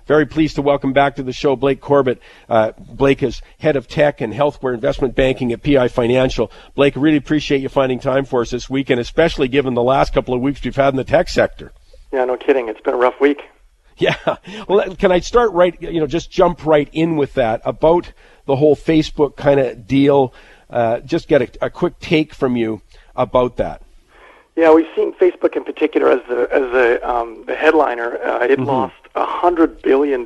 Very pleased to welcome back to the show Blake Corbett. Blake is head of tech and healthcare investment banking at PI Financial. Blake, I really appreciate you finding time for us this week, and especially given the last couple of weeks we've had in the tech sector. Yeah, no kidding. It's been a rough week. Yeah. Well, can I start just jump right in with that about the whole Facebook kind of deal? Just get a quick take from you about that. Yeah, we've seen Facebook in particular as the headliner. It lost $100 billion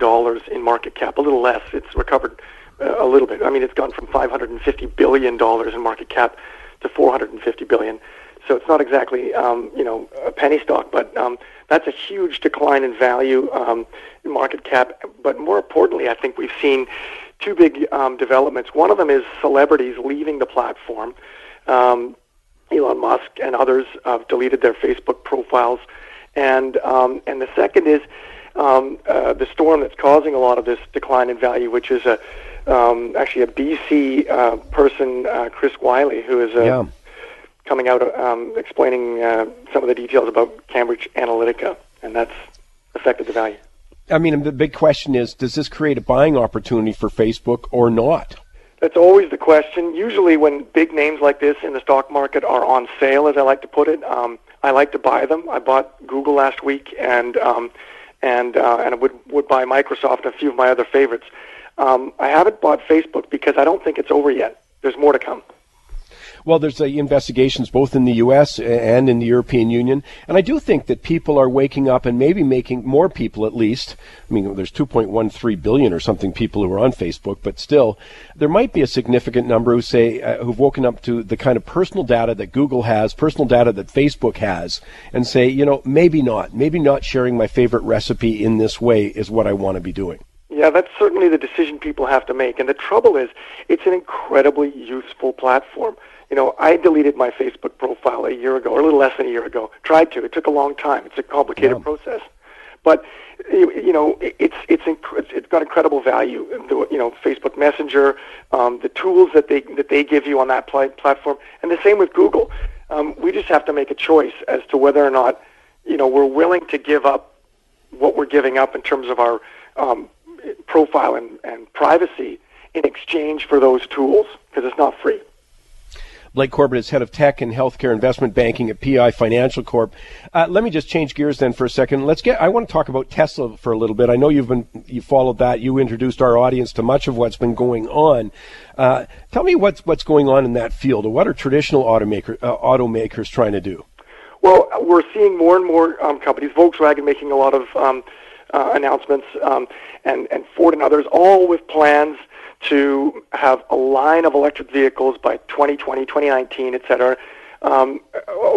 in market cap, a little less. It's recovered a little bit. I mean, it's gone from $550 billion in market cap to $450 billion. So it's not exactly, a penny stock, but that's a huge decline in value, in market cap. But more importantly, I think we've seen two big developments. One of them is celebrities leaving the platform. Elon Musk and others have deleted their Facebook profiles, and the second is the storm that's causing a lot of this decline in value, which is actually a BC person, Chris Wiley, who is coming out explaining some of the details about Cambridge Analytica, and that's affected the value. I mean, the big question is, does this create a buying opportunity for Facebook or not? That's always the question. Usually when big names like this in the stock market are on sale, as I like to put it, I like to buy them. I bought Google last week, and I would buy Microsoft and a few of my other favorites. I haven't bought Facebook because I don't think it's over yet. There's more to come. Well, there's investigations both in the U.S. and in the European Union, and I do think that people are waking up and maybe making more people at least. I mean, there's 2.13 billion or something people who are on Facebook, but still, there might be a significant number who say who've woken up to the kind of personal data that Google has, personal data that Facebook has, and say, maybe not sharing my favorite recipe in this way is what I want to be doing. Yeah, that's certainly the decision people have to make, and the trouble is, it's an incredibly useful platform. I deleted my Facebook profile a year ago, or a little less than a year ago. Tried to. It took a long time. It's a complicated process, but it's got incredible value. Facebook Messenger, the tools that they give you on that platform, and the same with Google. We just have to make a choice as to whether or not we're willing to give up what we're giving up in terms of our profile and privacy in exchange for those tools, because it's not free. Blake Corbett is head of tech and healthcare investment banking at PI Financial Corp. Let me just change gears then for a second. I want to talk about Tesla for a little bit. I know you followed that. You introduced our audience to much of what's been going on. Tell me what's going on in that field. What are traditional automakers trying to do? Well, we're seeing more and more companies, Volkswagen making a lot of announcements, and Ford and others, all with plans to have a line of electric vehicles by 2020, 2019, et cetera. A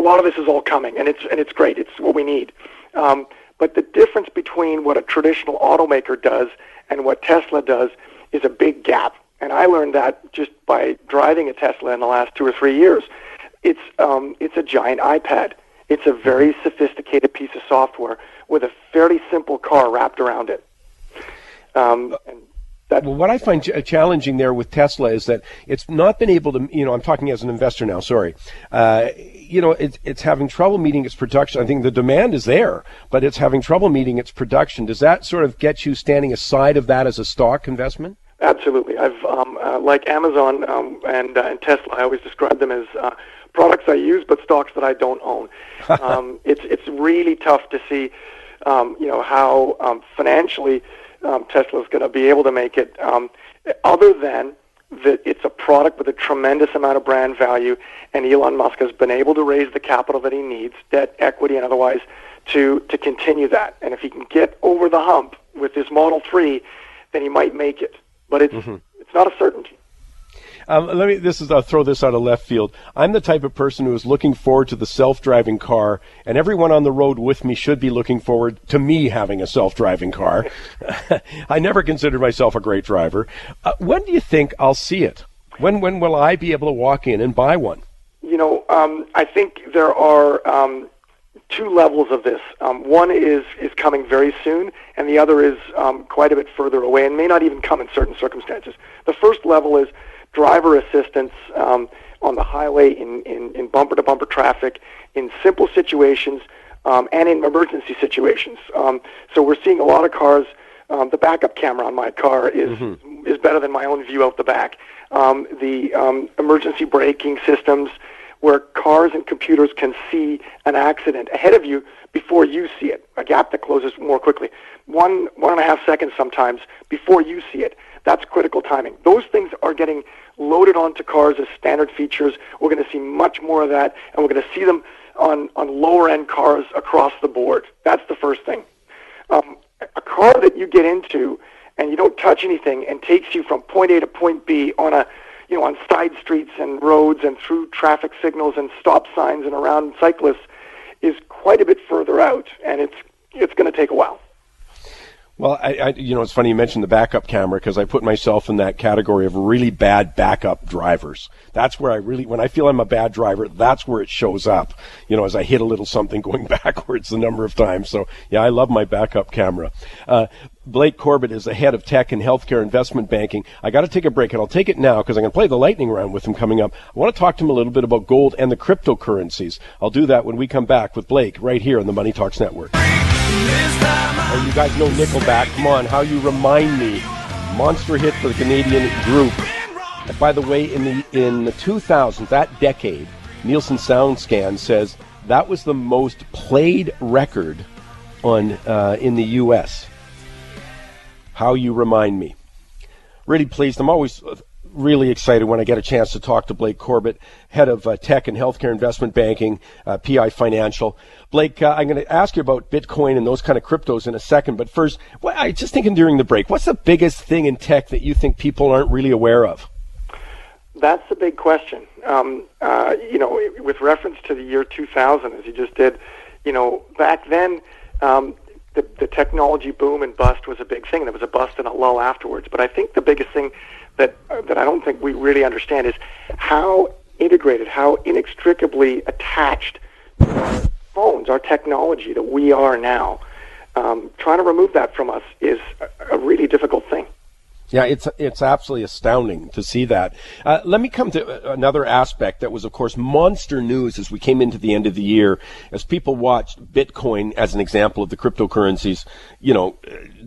lot of this is all coming, and it's great. It's what we need. But the difference between what a traditional automaker does and what Tesla does is a big gap. And I learned that just by driving a Tesla in the last 2 or 3 years. It's a giant iPad. It's a very sophisticated piece of software with a fairly simple car wrapped around it. What I find challenging there with Tesla is that it's not been able to, I'm talking as an investor now, sorry. It's having trouble meeting its production. I think the demand is there, but it's having trouble meeting its production. Does that sort of get you standing aside of that as a stock investment? Absolutely. I've, like Amazon and Tesla, I always describe them as products I use, but stocks that I don't own. It's really tough to see, how financially Tesla is going to be able to make it, other than that it's a product with a tremendous amount of brand value, and Elon Musk has been able to raise the capital that he needs, debt, equity, and otherwise, to continue that. And if he can get over the hump with this Model 3, then he might make it. But it's not a certainty. I'll throw this out of left field. I'm the type of person who is looking forward to the self-driving car, and everyone on the road with me should be looking forward to me having a self-driving car. I never considered myself a great driver. When do you think I'll see it? When will I be able to walk in and buy one? I think there are two levels of this. One is coming very soon, and the other is quite a bit further away and may not even come in certain circumstances. The first level is driver assistance on the highway in bumper-to-bumper traffic, in simple situations, and in emergency situations. So we're seeing a lot of cars The backup camera on my car is better than my own view out the back. The emergency braking systems, where cars and computers can see an accident ahead of you before you see it, a gap that closes more quickly. 1.5 seconds sometimes before you see it. That's critical timing. Those things are getting loaded onto cars as standard features. We're going to see much more of that, and we're going to see them on lower-end cars across the board. That's the first thing. A car that you get into and you don't touch anything and takes you from point A to point B on on side streets and roads and through traffic signals and stop signs and around cyclists is quite a bit further out, and it's going to take a while. Well, it's funny you mentioned the backup camera, because I put myself in that category of really bad backup drivers. That's where when I feel I'm a bad driver, that's where it shows up, as I hit a little something going backwards a number of times. So, yeah, I love my backup camera. Blake Corbett is the head of tech and healthcare investment banking. I got to take a break, and I'll take it now because I'm going to play the lightning round with him coming up. I want to talk to him a little bit about gold and the cryptocurrencies. I'll do that when we come back with Blake right here on the Money Talks Network. Oh, you guys know Nickelback. Come on, How You Remind Me. Monster hit for the Canadian group. And by the way, in the 2000s, that decade, Nielsen SoundScan says that was the most played record in the U.S. How You Remind Me. Really pleased. I'm always really excited when I get a chance to talk to Blake Corbett, head of tech and healthcare investment banking, PI Financial. Blake, I'm going to ask you about Bitcoin and those kind of cryptos in a second, but first, I just thinking during the break, what's the biggest thing in tech that you think people aren't really aware of? That's the big question. With reference to the year 2000, as you just did, back then, the technology boom and bust was a big thing. There was a bust and a lull afterwards. But I think the biggest thing that I don't think we really understand is how integrated, how inextricably attached to our phones, our technology that we are now. Trying to remove that from us is a really difficult thing. Yeah, it's absolutely astounding to see that. Let me come to another aspect that was, of course, monster news as we came into the end of the year, as people watched Bitcoin, as an example of the cryptocurrencies,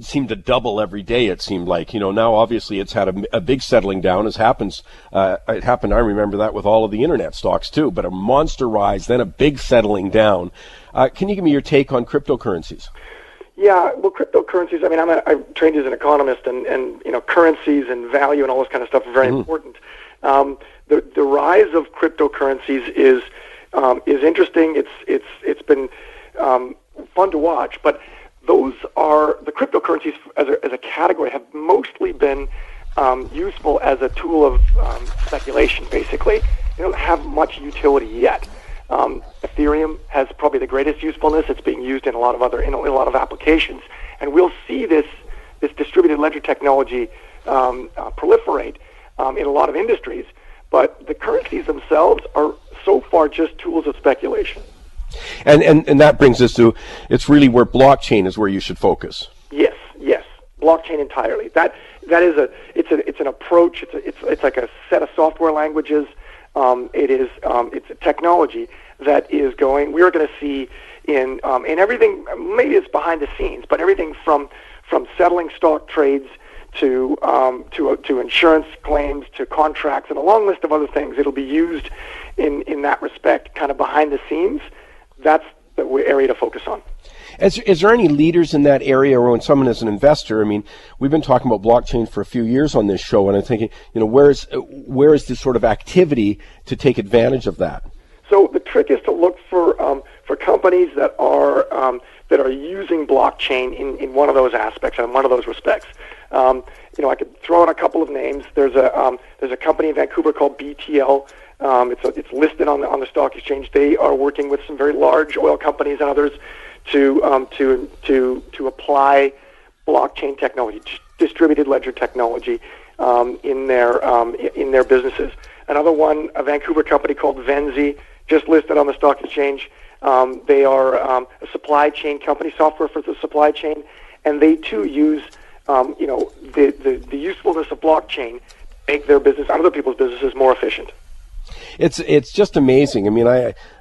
seemed to double every day, it seemed like. Now obviously it's had a big settling down, as happens. It happened, I remember that with all of the internet stocks too, but a monster rise, then a big settling down. Can you give me your take on cryptocurrencies? Yeah, well, cryptocurrencies, I'm trained as an economist, and currencies and value and all this kind of stuff are very important. The rise of cryptocurrencies is interesting. It's been fun to watch, but the cryptocurrencies as a category have mostly been useful as a tool of speculation, basically. They don't have much utility yet. Ethereum has probably the greatest usefulness. It's being used in a lot of applications, and we'll see this distributed ledger technology proliferate in a lot of industries. But the currencies themselves are so far just tools of speculation. And that brings us to, it's really where blockchain is where you should focus. Yes, blockchain entirely. That is it's an approach. It's like a set of software languages. It's a technology that is going. We're going to see in everything. Maybe it's behind the scenes, but everything from settling stock trades to insurance claims to contracts and a long list of other things. It'll be used in that respect, kind of behind the scenes. That's the area to focus on. Is there any leaders in that area, or when someone is an investor? We've been talking about blockchain for a few years on this show, and I'm thinking, where is this sort of activity to take advantage of that? So the trick is to look for companies that are using blockchain in one of those aspects and in one of those respects. I could throw out a couple of names. There's a company in Vancouver called BTL. It's listed on the stock exchange. They are working with some very large oil companies and others to apply blockchain technology, distributed ledger technology, in their businesses. Another one, a Vancouver company called Venzi, just listed on the stock exchange. They are a supply chain company, software for the supply chain, and they too use the usefulness of blockchain to make their business, other people's businesses, more efficient. It's just amazing.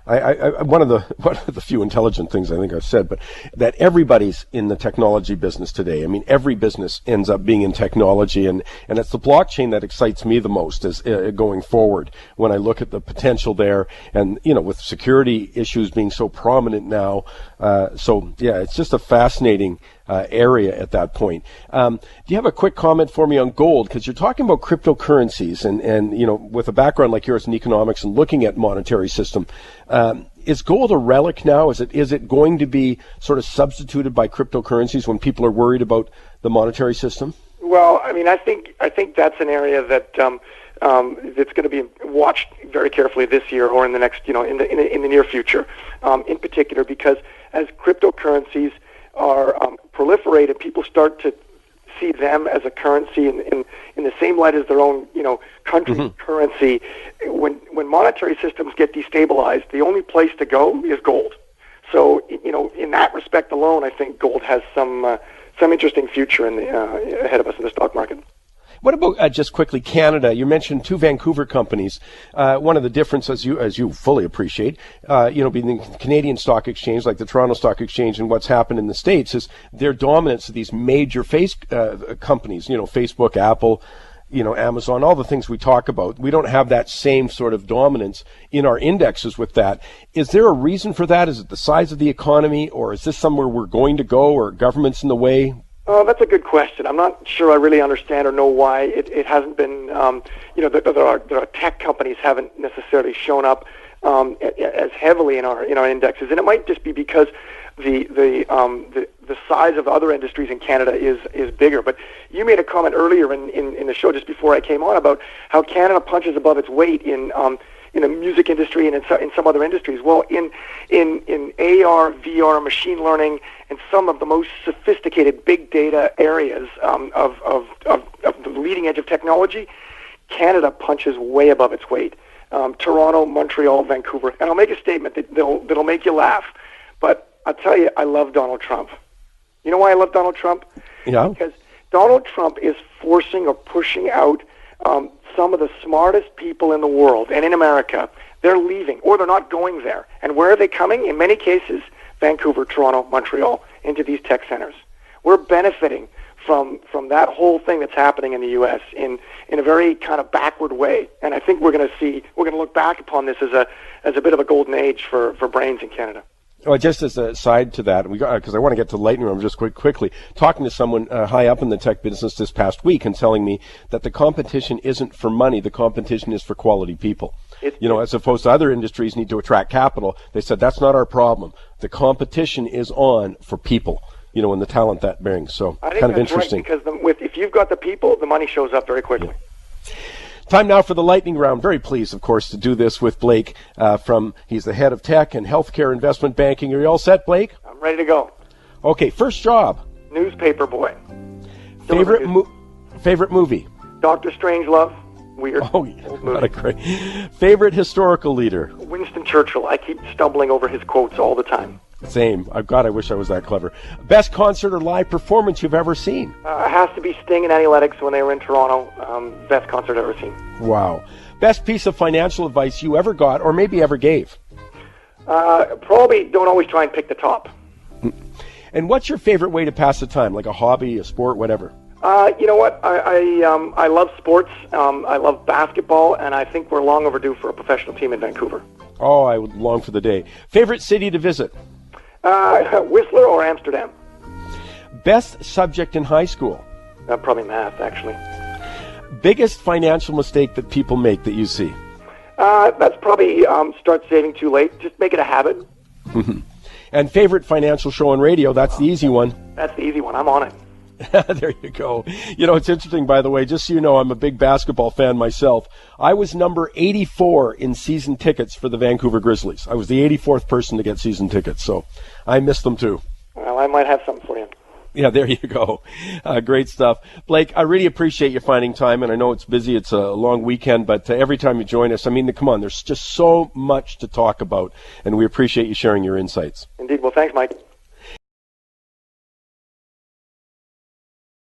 one of the few intelligent things I think I've said, but that everybody's in the technology business today. I mean, every business ends up being in technology, and it's the blockchain that excites me the most as going forward when I look at the potential there, and with security issues being so prominent now. So yeah, it's just a fascinating area at that point. Do you have a quick comment for me on gold? Because you're talking about cryptocurrencies, and with a background like yours in economics and looking at monetary system, is gold a relic now? Is it going to be sort of substituted by cryptocurrencies when people are worried about the monetary system? Well, I mean, I think that's an area that that's going to be watched very carefully this year or in the next, in the near future, in particular, because as cryptocurrencies are proliferated, people start to see them as a currency in the same light as their own, country currency. When monetary systems get destabilized, the only place to go is gold. So, in that respect alone, I think gold has some interesting future ahead of us in the stock market. What about just quickly Canada? You mentioned two Vancouver companies. One of the differences, as you fully appreciate, being the Canadian Stock Exchange, like the Toronto Stock Exchange, and what's happened in the States is their dominance of these major companies. Facebook, Apple, Amazon, all the things we talk about. We don't have that same sort of dominance in our indexes with that. Is there a reason for that? Is it the size of the economy, or is this somewhere we're going to go, or government's in the way? Oh, that's a good question. I'm not sure I really understand or know why it hasn't been, there are tech companies haven't necessarily shown up as heavily in our indexes, and it might just be because the size of other industries in Canada is bigger. But you made a comment earlier in the show just before I came on about how Canada punches above its weight in the music industry and in some other industries. Well, in AR, VR, machine learning, and some of the most sophisticated big data areas of the leading edge of technology, Canada punches way above its weight. Toronto, Montreal, Vancouver. And I'll make a statement that'll make you laugh. But I'll tell you, I love Donald Trump. You know why I love Donald Trump? Yeah. Because Donald Trump is forcing or pushing out some of the smartest people in the world and in America. They're leaving, or they're not going there. And where are they coming? In many cases, Vancouver, Toronto, Montreal, into these tech centers. We're benefiting from that whole thing that's happening in the U.S. in a very kind of backward way. And I think we're going to look back upon this as a bit of a golden age for brains in Canada. Well, just as a side to that, because I want to get to lightning room just quickly, talking to someone high up in the tech business this past week and telling me that the competition isn't for money, the competition is for quality people. As opposed to other industries need to attract capital. They said that's not our problem. The competition is on for people, and the talent that brings. So I think kind of that's interesting. Right, because if you've got the people, the money shows up very quickly. Yeah. Time now for the lightning round. Very pleased, of course, to do this with Blake he's the head of tech and healthcare investment banking. Are you all set, Blake? I'm ready to go. Okay, first job. Newspaper boy. Favorite movie? Doctor Strangelove. Weird. Oh, what a great. Favorite historical leader? Winston Churchill. I keep stumbling over his quotes all the time. Same. I wish I was that clever. Best concert or live performance you've ever seen? It has to be Sting and Analytics when they were in Toronto. Best concert I've ever seen. Wow. Best piece of financial advice you ever got or maybe ever gave? Probably don't always try and pick the top. And what's your favorite way to pass the time, like a hobby, a sport, whatever? You know what? I love sports. I love basketball, and I think we're long overdue for a professional team in Vancouver. Oh, I would long for the day. Favorite city to visit? Whistler or Amsterdam. Best subject in high school? Probably math, actually. Biggest financial mistake that people make that you see? That's probably start saving too late. Just make it a habit. And favorite financial show on radio? That's the easy one. That's the easy one. I'm on it. There you go. It's interesting, by the way, just so you know, I'm a big basketball fan myself. I was number 84 in season tickets for the Vancouver Grizzlies. I was the 84th person to get season tickets, so I missed them too. Well, I might have something for you. Yeah, there you go. Great stuff. Blake, I really appreciate you finding time, and I know it's busy. It's a long weekend, but every time you join us, come on, there's just so much to talk about, and we appreciate you sharing your insights. Indeed. Well, thanks, Mike.